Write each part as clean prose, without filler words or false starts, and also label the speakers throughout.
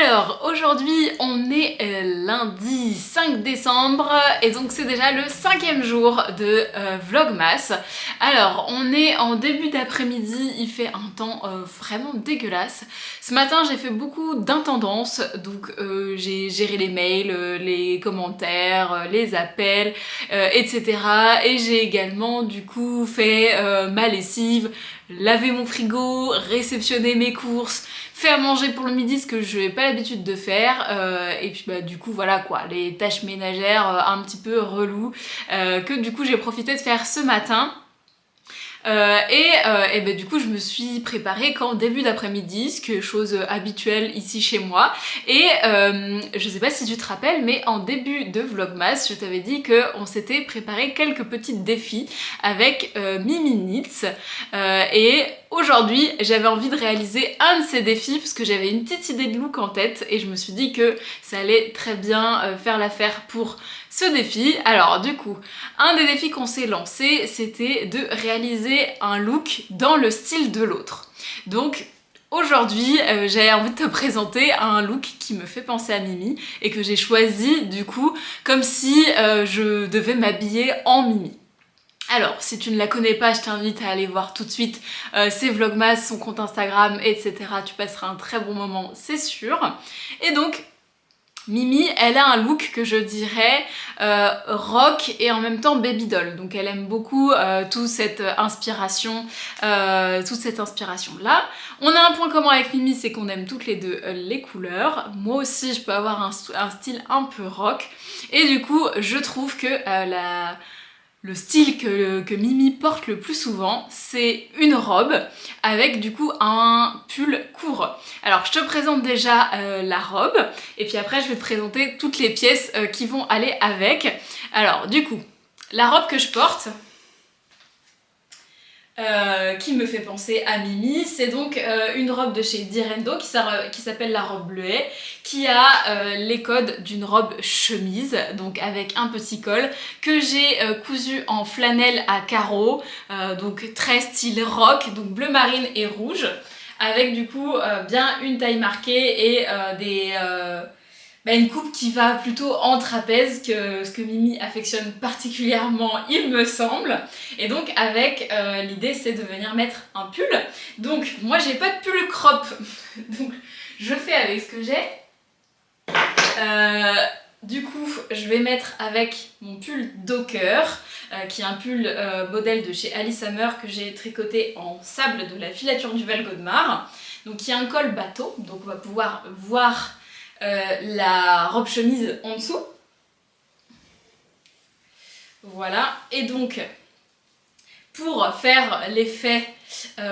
Speaker 1: Alors aujourd'hui on est lundi 5 décembre et donc c'est déjà le 5e jour de Vlogmas. Alors on est en début d'après-midi, il fait un temps vraiment dégueulasse. Ce matin j'ai fait beaucoup d'intendances, donc j'ai géré les mails, les commentaires, les appels, etc. Et j'ai également du coup fait ma lessive, laver mon frigo, réceptionner mes courses, faire manger pour le midi, ce que je n'ai pas l'habitude de faire, et puis bah du coup voilà quoi, les tâches ménagères un petit peu reloues, que du coup j'ai profité de faire ce matin. Et bah, du coup je me suis préparée qu'en début d'après-midi, ce qui est chose habituelle ici chez moi. Et je sais pas si tu te rappelles, mais en début de Vlogmas, je t'avais dit qu'on s'était préparé quelques petits défis avec Mimi Knits. Et aujourd'hui j'avais envie de réaliser un de ces défis parce que j'avais une petite idée de look en tête et je me suis dit que ça allait très bien faire l'affaire pour ce défi. Alors du coup, un des défis qu'on s'est lancé, c'était de réaliser un look dans le style de l'autre. Donc aujourd'hui, j'avais envie de te présenter un look qui me fait penser à Mimi et que j'ai choisi du coup comme si je devais m'habiller en Mimi. Alors, si tu ne la connais pas, je t'invite à aller voir tout de suite ses vlogmas, son compte Instagram, etc. Tu passeras un très bon moment, c'est sûr. Et donc, Mimi, elle a un look que je dirais rock et en même temps baby doll. Donc elle aime beaucoup toute cette inspiration là. On a un point commun avec Mimi, c'est qu'on aime toutes les deux les couleurs. Moi aussi, je peux avoir un style un peu rock. Et du coup, je trouve que le style que Mimi porte le plus souvent, c'est une robe avec du coup un pull court. Alors je te présente déjà la robe et puis après je vais te présenter toutes les pièces qui vont aller avec. Alors du coup, la robe que je porte, qui me fait penser à Mimi, c'est donc une robe de chez Direndo qui s'appelle la robe bleuet, qui a les codes d'une robe chemise, donc avec un petit col, que j'ai cousu en flanelle à carreaux, donc très style rock, donc bleu marine et rouge, avec du coup bien une taille marquée et une coupe qui va plutôt en trapèze, ce que Mimi affectionne particulièrement, il me semble. Et donc avec l'idée c'est de venir mettre un pull. Donc moi j'ai pas de pull crop, donc je fais avec ce que j'ai. Du coup je vais mettre avec mon pull Docker, qui est un pull modèle de chez Alice Hammer que j'ai tricoté en sable de la filature du Val Godemar. Donc qui a un col bateau, donc on va pouvoir voir la robe chemise en dessous. Voilà, et donc pour faire l'effet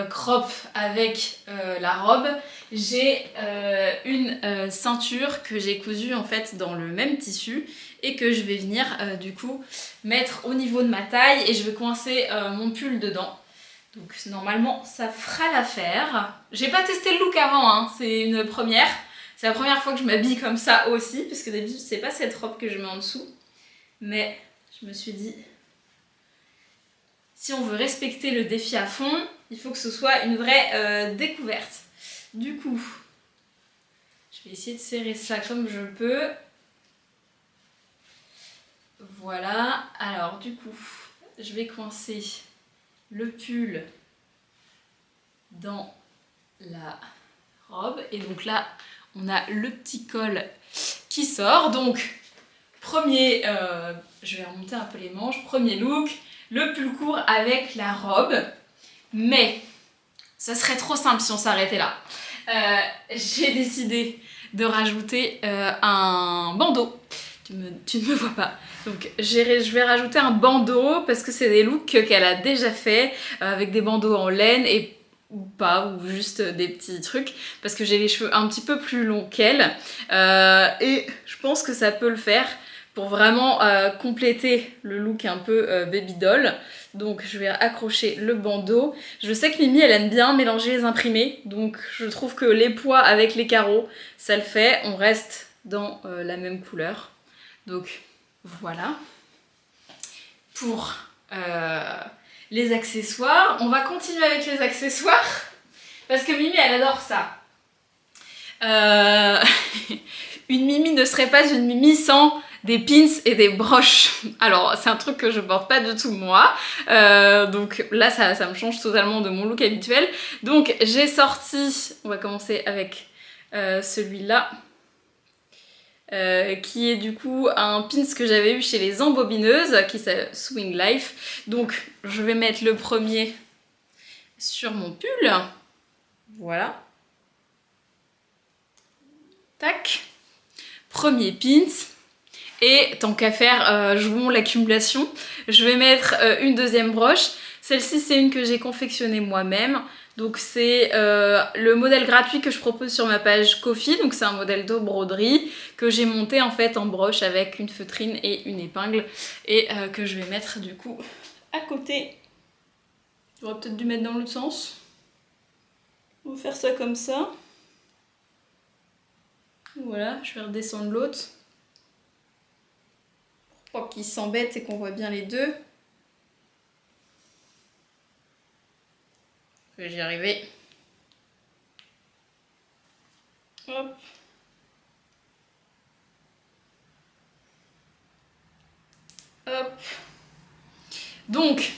Speaker 1: crop avec la robe, j'ai une ceinture que j'ai cousue en fait dans le même tissu et que je vais venir du coup mettre au niveau de ma taille et je vais coincer mon pull dedans. Donc normalement ça fera l'affaire. J'ai pas testé le look avant, hein, c'est une première. C'est la première fois que je m'habille comme ça aussi, parce que d'habitude c'est pas cette robe que je mets en dessous. Mais je me suis dit, si on veut respecter le défi à fond, il faut que ce soit une vraie découverte. Du coup, je vais essayer de serrer ça comme je peux. Voilà, alors du coup, je vais coincer le pull dans la robe. Et donc là, on a le petit col qui sort. Donc, premier, je vais remonter un peu les manches. Premier look, le pull court avec la robe. Mais, ça serait trop simple si on s'arrêtait là. J'ai décidé de rajouter un bandeau. Tu ne me vois pas. Donc je vais rajouter un bandeau parce que c'est des looks qu'elle a déjà fait avec des bandeaux en laine et ou pas, ou juste des petits trucs, parce que j'ai les cheveux un petit peu plus longs qu'elle, et je pense que ça peut le faire pour vraiment compléter le look un peu baby doll. Donc je vais accrocher le bandeau. Je sais que Mimi elle aime bien mélanger les imprimés, donc je trouve que les pois avec les carreaux, ça le fait, on reste dans la même couleur. Donc voilà. Pour les accessoires, on va continuer avec les accessoires parce que Mimi elle adore ça. Une Mimi ne serait pas une Mimi sans des pins et des broches. Alors c'est un truc que je porte pas du tout moi, donc là ça me change totalement de mon look habituel. Donc j'ai sorti, on va commencer avec celui-là, qui est du coup un pins que j'avais eu chez les embobineuses, qui s'appelle Swing Life. Donc je vais mettre le premier sur mon pull, voilà. Tac, premier pins. Et tant qu'à faire, jouons l'accumulation. Je vais mettre une deuxième broche. Celle-ci, c'est une que j'ai confectionnée moi-même. Donc c'est le modèle gratuit que je propose sur ma page Ko-fi. Donc c'est un modèle de broderie que j'ai monté en fait en broche avec une feutrine et une épingle. Et que je vais mettre du coup à côté. J'aurais peut-être dû mettre dans l'autre sens. On va faire ça comme ça. Voilà, je vais redescendre l'autre. Pour qu'ils s'embêtent et qu'on voit bien les deux. Je vais y arriver. Hop. Hop. Donc,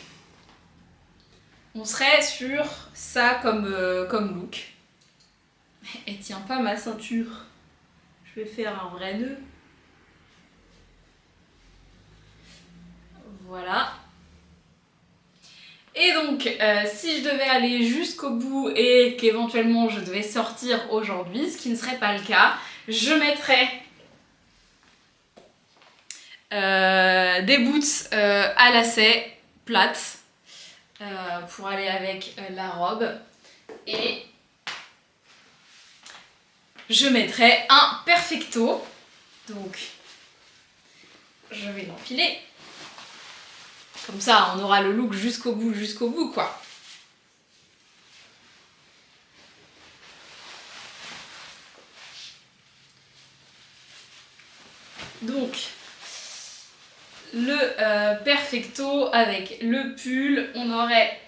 Speaker 1: on serait sur ça comme look. Elle tient pas ma ceinture. Je vais faire un vrai nœud. Voilà. Et donc, si je devais aller jusqu'au bout et qu'éventuellement je devais sortir aujourd'hui, ce qui ne serait pas le cas, je mettrais des boots à lacets plates pour aller avec la robe. Et je mettrais un perfecto. Donc, je vais l'enfiler. Comme ça, on aura le look jusqu'au bout, quoi. Donc, le perfecto avec le pull, on aurait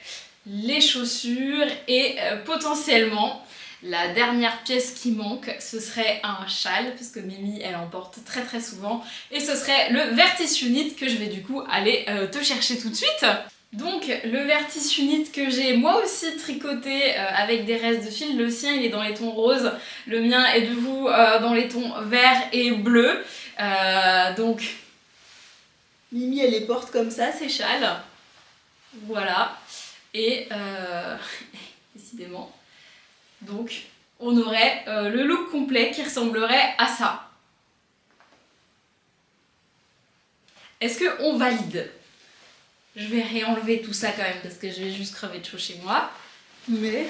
Speaker 1: les chaussures et potentiellement la dernière pièce qui manque, ce serait un châle, parce que Mimi elle en porte très très souvent, et ce serait le Vertis Unit que je vais du coup aller te chercher tout de suite. Donc le Vertis Unit que j'ai moi aussi tricoté avec des restes de fil, le sien il est dans les tons roses, le mien est du coup dans les tons vert et bleu. Donc Mimi elle les porte comme ça, ces châles. Voilà. Et décidément. Donc on aurait le look complet qui ressemblerait à ça. Est-ce qu'on valide? Je vais réenlever tout ça quand même parce que je vais juste crever de chaud chez moi. Mais...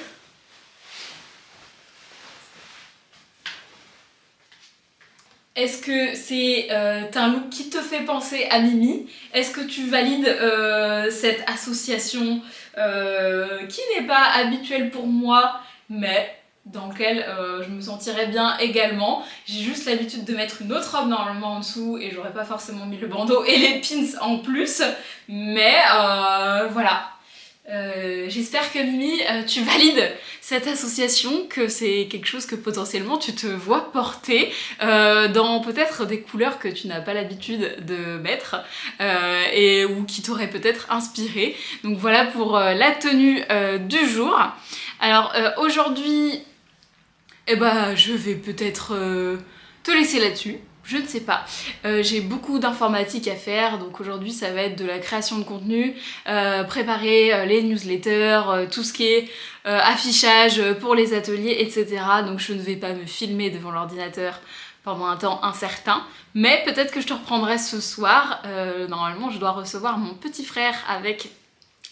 Speaker 1: est-ce que c'est un look qui te fait penser à Mimi? Est-ce que tu valides cette association qui n'est pas habituelle pour moi, mais dans lequel je me sentirais bien également? J'ai juste l'habitude de mettre une autre robe normalement en dessous et j'aurais pas forcément mis le bandeau et les pins en plus, mais voilà. J'espère que Mimi, tu valides cette association, que c'est quelque chose que potentiellement tu te vois porter dans peut-être des couleurs que tu n'as pas l'habitude de mettre ou qui t'auraient peut-être inspiré. Donc voilà pour la tenue du jour. Alors aujourd'hui, je vais peut-être te laisser là-dessus. Je ne sais pas. J'ai beaucoup d'informatique à faire, donc aujourd'hui ça va être de la création de contenu, préparer les newsletters, tout ce qui est affichage pour les ateliers, etc. Donc je ne vais pas me filmer devant l'ordinateur pendant un temps incertain, mais peut-être que je te reprendrai ce soir. Normalement je dois recevoir mon petit frère avec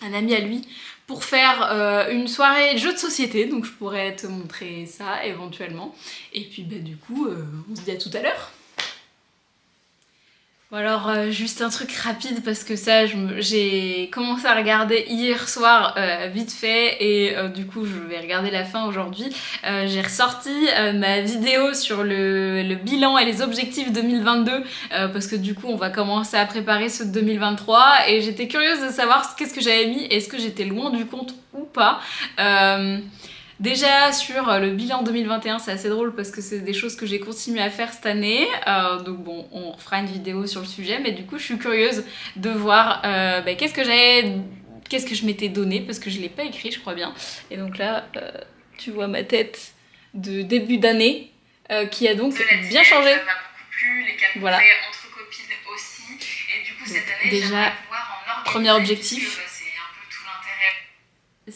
Speaker 1: un ami à lui pour faire une soirée de jeux de société, donc je pourrais te montrer ça éventuellement. Et puis du coup, on se dit à tout à l'heure. Bon alors juste un truc rapide parce que ça j'ai commencé à regarder hier soir vite fait et du coup je vais regarder la fin aujourd'hui. J'ai ressorti ma vidéo sur le bilan et les objectifs 2022 parce que du coup on va commencer à préparer ceux de 2023 et j'étais curieuse de savoir qu'est-ce que j'avais mis, est-ce que j'étais loin du compte ou pas. Déjà sur le bilan 2021, c'est assez drôle parce que c'est des choses que j'ai continué à faire cette année, donc bon, on fera une vidéo sur le sujet, mais du coup je suis curieuse de voir qu'est-ce que je m'étais donné, parce que je l'ai pas écrit je crois bien, et donc là tu vois ma tête de début d'année qui a donc bien changé. Ça m'a beaucoup plu, les calculs voilà. Entre copines aussi, et du coup cette année déjà, premier objectif, c'est un peu tout l'intérêt,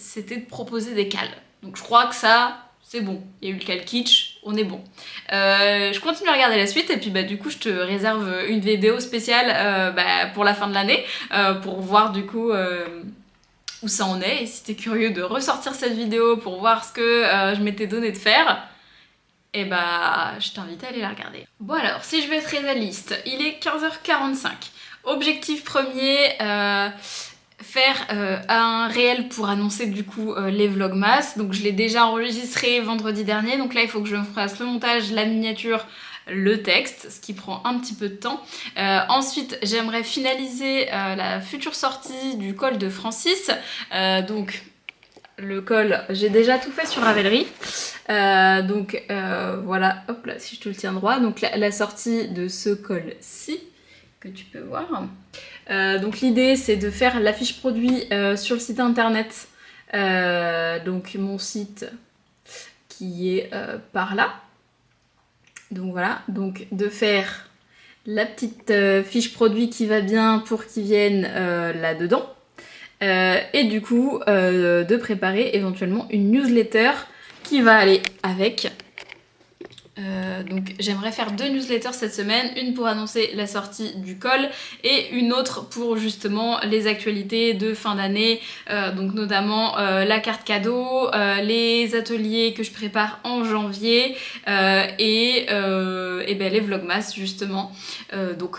Speaker 1: c'était de proposer des cals. Donc je crois que ça, c'est bon. Il y a eu le cal kitsch, on est bon. Je continue à regarder la suite et puis du coup je te réserve une vidéo spéciale pour la fin de l'année pour voir du coup où ça en est. Et si t'es curieux de ressortir cette vidéo pour voir ce que je m'étais donné de faire, et je t'invite à aller la regarder. Bon alors, si je vais être réaliste, il est 15h45. Objectif premier, faire un réel pour annoncer du coup les vlogmas. Donc je l'ai déjà enregistré vendredi dernier, donc là il faut que je me fasse le montage, la miniature, le texte, ce qui prend un petit peu de temps. Ensuite j'aimerais finaliser la future sortie du col de Francis, donc le col, j'ai déjà tout fait sur Ravelry, voilà, hop là, si je te le tiens droit, donc la sortie de ce col-ci, que tu peux voir. Donc l'idée c'est de faire la fiche produit sur le site internet, donc mon site qui est par là. Donc voilà, donc de faire la petite fiche produit qui va bien pour qu'ils viennent là-dedans. Et du coup de préparer éventuellement une newsletter qui va aller avec. Donc j'aimerais faire 2 newsletters cette semaine, une pour annoncer la sortie du col et une autre pour justement les actualités de fin d'année, donc notamment la carte cadeau, les ateliers que je prépare en janvier et les vlogmas justement. Donc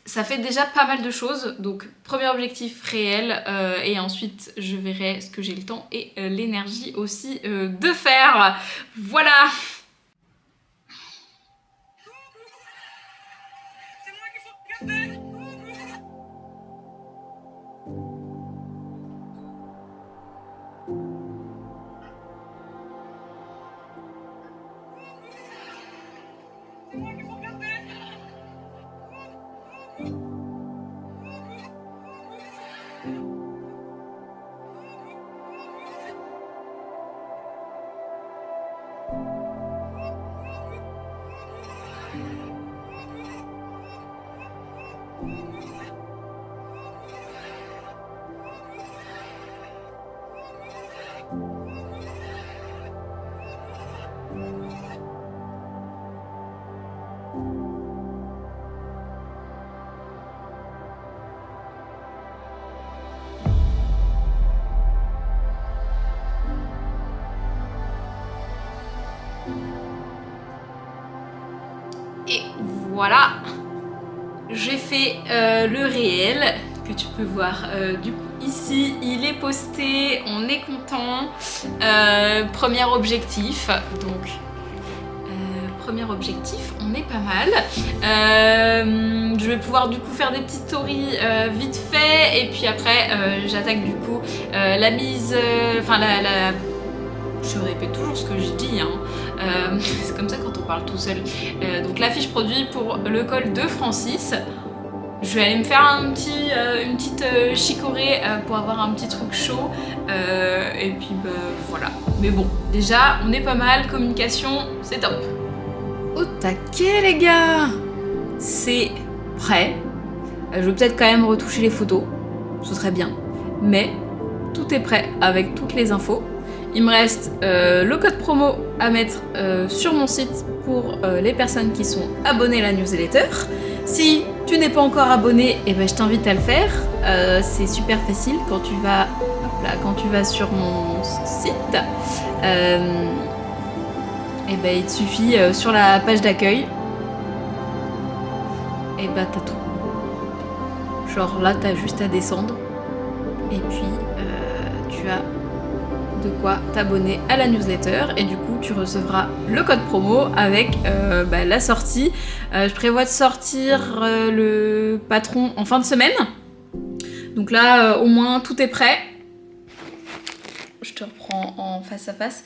Speaker 1: ça fait déjà pas mal de choses, donc premier objectif réel et ensuite je verrai ce que j'ai le temps et l'énergie aussi de faire. Voilà! Et voilà, j'ai fait le réel que tu peux voir du coup ici, il est posté, on est content. Premier objectif, donc premier objectif, on est pas mal. Je vais pouvoir du coup faire des petites stories vite fait et puis après j'attaque du coup la mise, je répète toujours ce que je dis, hein. C'est comme ça quand on parle tout seul. Donc la fiche produit pour le col de Francis. Je vais aller me faire une petite chicorée pour avoir un petit truc chaud. Et puis voilà. Mais bon, déjà on est pas mal, communication, c'est top. Au taquet les gars! C'est prêt. Je vais peut-être quand même retoucher les photos, ce serait bien. Mais tout est prêt avec toutes les infos. Il me reste le code promo à mettre sur mon site pour les personnes qui sont abonnées à la newsletter. Si tu n'es pas encore abonné, je t'invite à le faire. C'est super facile quand tu vas, sur mon site. Il te suffit sur la page d'accueil. T'as tout. Genre là, t'as juste à descendre. Et puis tu as de quoi t'abonner à la newsletter et du coup tu recevras le code promo avec la sortie. Je prévois de sortir le patron en fin de semaine. Donc là au moins tout est prêt. je te reprends en face à face.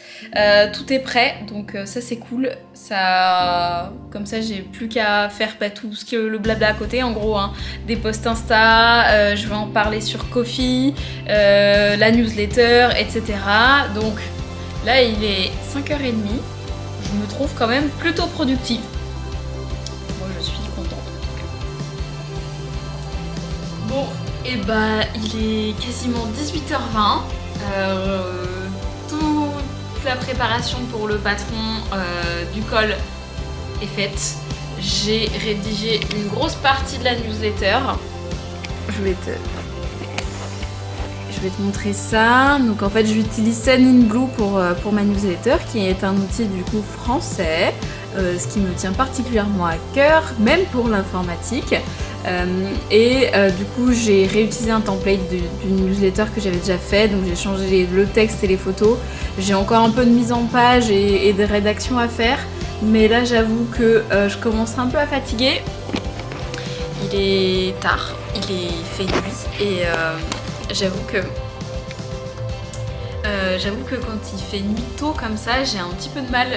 Speaker 1: Tout est prêt, donc ça c'est cool. Ça, comme ça j'ai plus qu'à faire tout ce que le blabla à côté, en gros, hein. Des posts Insta, je vais en parler sur Ko-fi, la newsletter, etc. Donc là il est 5h30, je me trouve quand même plutôt productive. Moi je suis contente en tout cas. Bon, et bah il est quasiment 18h20. Toute la préparation pour le patron du call est faite. J'ai rédigé une grosse partie de la newsletter. Je vais te montrer ça. Donc en fait j'utilise Sendinblue pour ma newsletter, qui est un outil du coup français, ce qui me tient particulièrement à cœur, même pour l'informatique. Du coup j'ai réutilisé un template d'une newsletter que j'avais déjà fait, donc j'ai changé le texte et les photos. J'ai encore un peu de mise en page et de rédaction à faire, mais là j'avoue que je commence un peu à fatiguer. Il est tard, il fait nuit et j'avoue que quand il fait nuit tôt comme ça, j'ai un petit peu de mal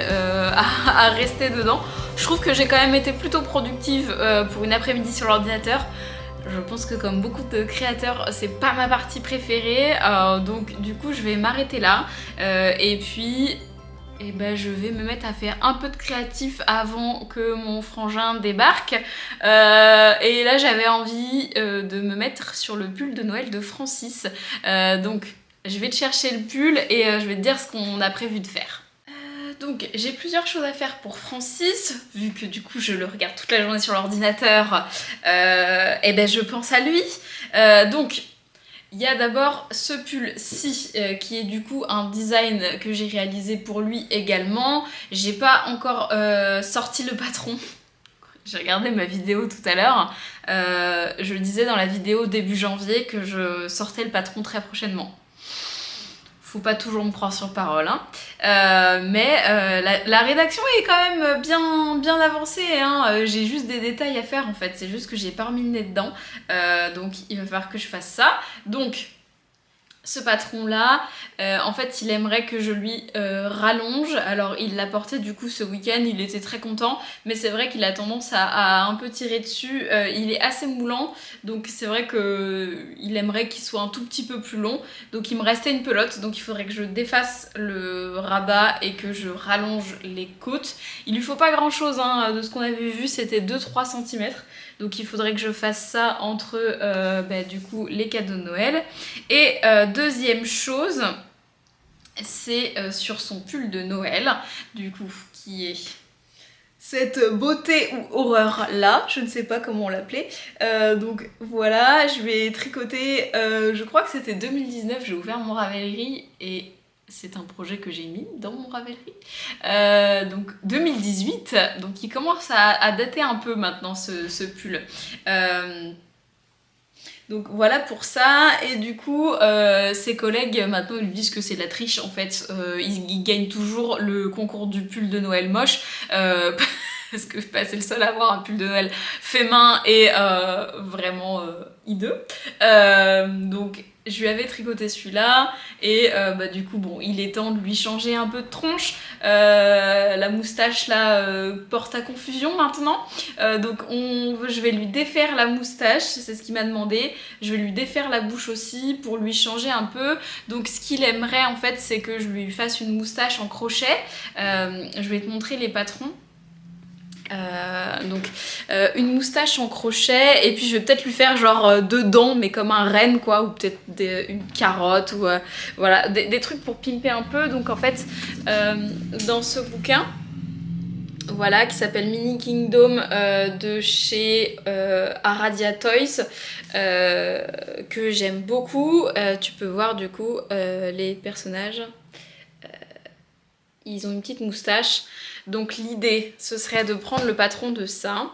Speaker 1: à rester dedans. Je trouve que j'ai quand même été plutôt productive pour une après-midi sur l'ordinateur. Je pense que comme beaucoup de créateurs, c'est pas ma partie préférée, donc du coup je vais m'arrêter là. Et puis je vais me mettre à faire un peu de créatif avant que mon frangin débarque. Et là j'avais envie de me mettre sur le pull de Noël de Francis. Donc je vais te chercher le pull et je vais te dire ce qu'on a prévu de faire. Donc j'ai plusieurs choses à faire pour Francis, vu que du coup je le regarde toute la journée sur l'ordinateur, je pense à lui. Donc il y a d'abord ce pull-ci qui est du coup un design que j'ai réalisé pour lui également. J'ai pas encore sorti le patron. J'ai regardé ma vidéo tout à l'heure. Je le disais dans la vidéo début janvier que je sortais le patron très prochainement. Faut pas toujours me croire sur parole, hein. La rédaction est quand même bien avancée, hein. J'ai juste des détails à faire en fait, c'est juste que j'ai pas remis le nez dedans, donc il va falloir que je fasse ça. Donc ce patron là, en fait il aimerait que je lui rallonge. Alors il l'a porté du coup ce week-end, il était très content, mais c'est vrai qu'il a tendance à un peu tirer dessus. Il est assez moulant, donc c'est vrai qu'il aimerait qu'il soit un tout petit peu plus long. Donc il me restait une pelote, donc il faudrait que je défasse le rabat et que je rallonge les côtes. Il lui faut pas grand chose, hein, de ce qu'on avait vu c'était 2-3 cm. Donc il faudrait que je fasse ça entre du coup les cadeaux de Noël. Et deuxième chose, c'est sur son pull de Noël, du coup, qui est cette beauté ou horreur là, je ne sais pas comment on l'appelait. Donc voilà, je vais tricoter, je crois que c'était 2019, j'ai ouvert mon Ravelry et c'est un projet que j'ai mis dans mon Ravelry. Donc 2018, donc il commence à dater un peu maintenant ce pull. Donc voilà pour ça, et du coup ses collègues maintenant ils lui disent que c'est de la triche en fait. Ils gagnent toujours le concours du pull de Noël moche, parce que c'est le seul à avoir un pull de Noël fait main et vraiment hideux. Donc je lui avais tricoté celui-là et du coup bon il est temps de lui changer un peu de tronche. La moustache là porte à confusion maintenant, donc je vais lui défaire la moustache, c'est ce qu'il m'a demandé. Je vais lui défaire la bouche aussi pour lui changer un peu. Donc ce qu'il aimerait en fait c'est que je lui fasse une moustache en crochet. Je vais te montrer les patrons. Une moustache en crochet, et puis je vais peut-être lui faire genre 2 dents mais comme un renne quoi, ou peut-être une carotte ou voilà, des trucs pour pimper un peu. Donc en fait dans ce bouquin voilà qui s'appelle Mini Kingdom de chez Aradia Toys, que j'aime beaucoup, tu peux voir du coup les personnages, ils ont une petite moustache. Donc l'idée, ce serait de prendre le patron de ça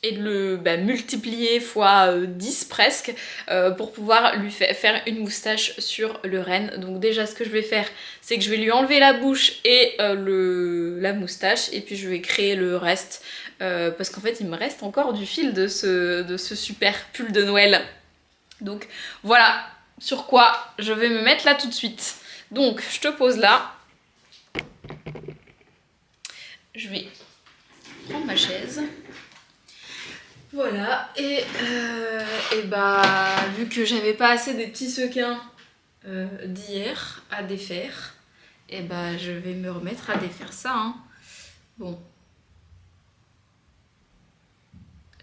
Speaker 1: et de le multiplier fois 10 presque, pour pouvoir lui faire une moustache sur le renne. Donc déjà ce que je vais faire, c'est que je vais lui enlever la bouche et la moustache, et puis je vais créer le reste, parce qu'en fait il me reste encore du fil de ce super pull de Noël. Donc voilà sur quoi je vais me mettre là tout de suite. Donc, je te pose là. Je vais prendre ma chaise. Voilà, et bah, vu que j'avais pas assez des petits sequins d'hier à défaire, et bah, je vais me remettre à défaire ça, hein. Bon.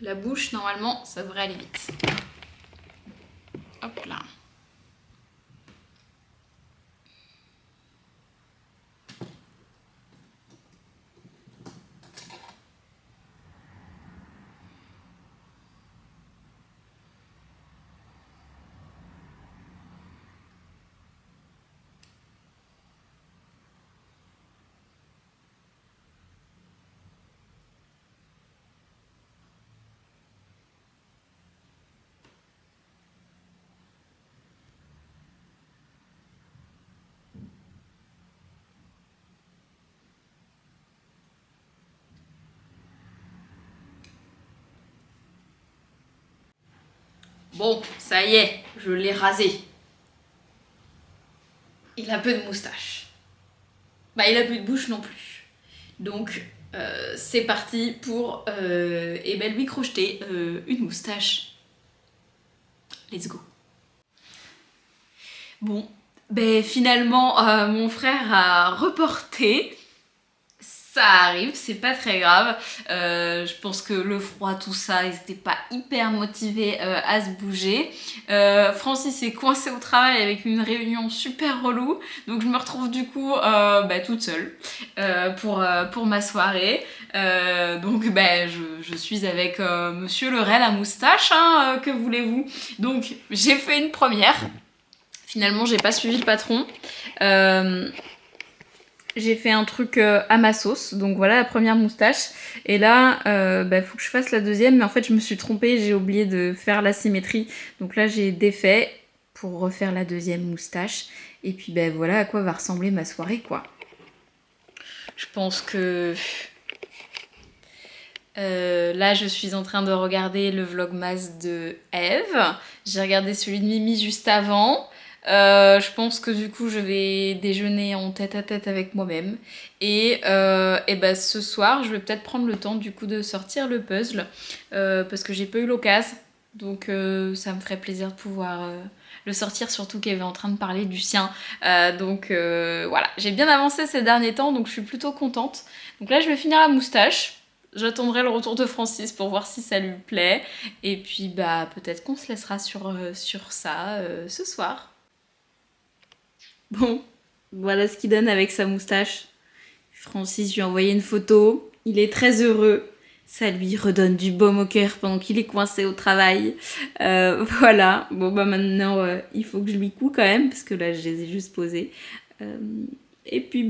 Speaker 1: La bouche, normalement, ça devrait aller vite. Hop là. Bon, ça y est, je l'ai rasé. Il a peu de moustache. Bah, il a plus de bouche non plus. Donc, c'est parti pour lui crocheter une moustache. Let's go. Bon, ben finalement, mon frère a reporté. Ça arrive, c'est pas très grave. Je pense que le froid, tout ça, ils étaient pas hyper motivés à se bouger. Francis est coincé au travail avec une réunion super relou, donc je me retrouve du coup toute seule pour ma soirée. Donc je suis avec Monsieur le Rel à moustache, hein, que voulez-vous. Donc j'ai fait une première. Finalement, j'ai pas suivi le patron. J'ai fait un truc à ma sauce, donc voilà la première moustache. Et là, faut que je fasse la deuxième, mais en fait je me suis trompée, j'ai oublié de faire la symétrie. Donc là j'ai défait pour refaire la deuxième moustache. Et puis voilà à quoi va ressembler ma soirée, quoi. Je pense que... là je suis en train de regarder le vlogmas de Eve. J'ai regardé celui de Mimi juste avant. Je pense que du coup je vais déjeuner en tête à tête avec moi-même et ce soir je vais peut-être prendre le temps du coup de sortir le puzzle parce que j'ai pas eu l'occasion, donc ça me ferait plaisir de pouvoir le sortir, surtout qu'elle est en train de parler du sien, voilà, j'ai bien avancé ces derniers temps, donc je suis plutôt contente. Donc là je vais finir la moustache. J'attendrai le retour de Francis pour voir si ça lui plaît. Et puis peut-être qu'on se laissera sur ça ce soir. Bon, voilà ce qu'il donne avec sa moustache. Francis lui a envoyé une photo. Il est très heureux. Ça lui redonne du baume au cœur pendant qu'il est coincé au travail. Voilà. Bon, maintenant, il faut que je lui coud quand même, parce que là, je les ai juste posés. Et puis,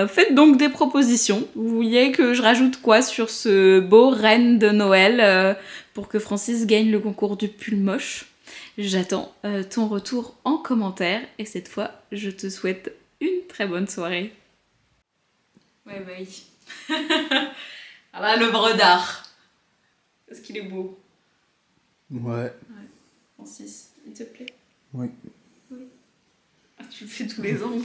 Speaker 1: faites donc des propositions. Vous vouliez que je rajoute quoi sur ce beau reine de Noël pour que Francis gagne le concours du pull moche? J'attends ton retour en commentaire et cette fois, je te souhaite une très bonne soirée. Ouais, bah oui. Ah là, le bredard. Est-ce qu'il est beau?
Speaker 2: Ouais.
Speaker 1: Francis, il te plaît?
Speaker 2: Oui.
Speaker 1: Ah, tu le fais tous les angles.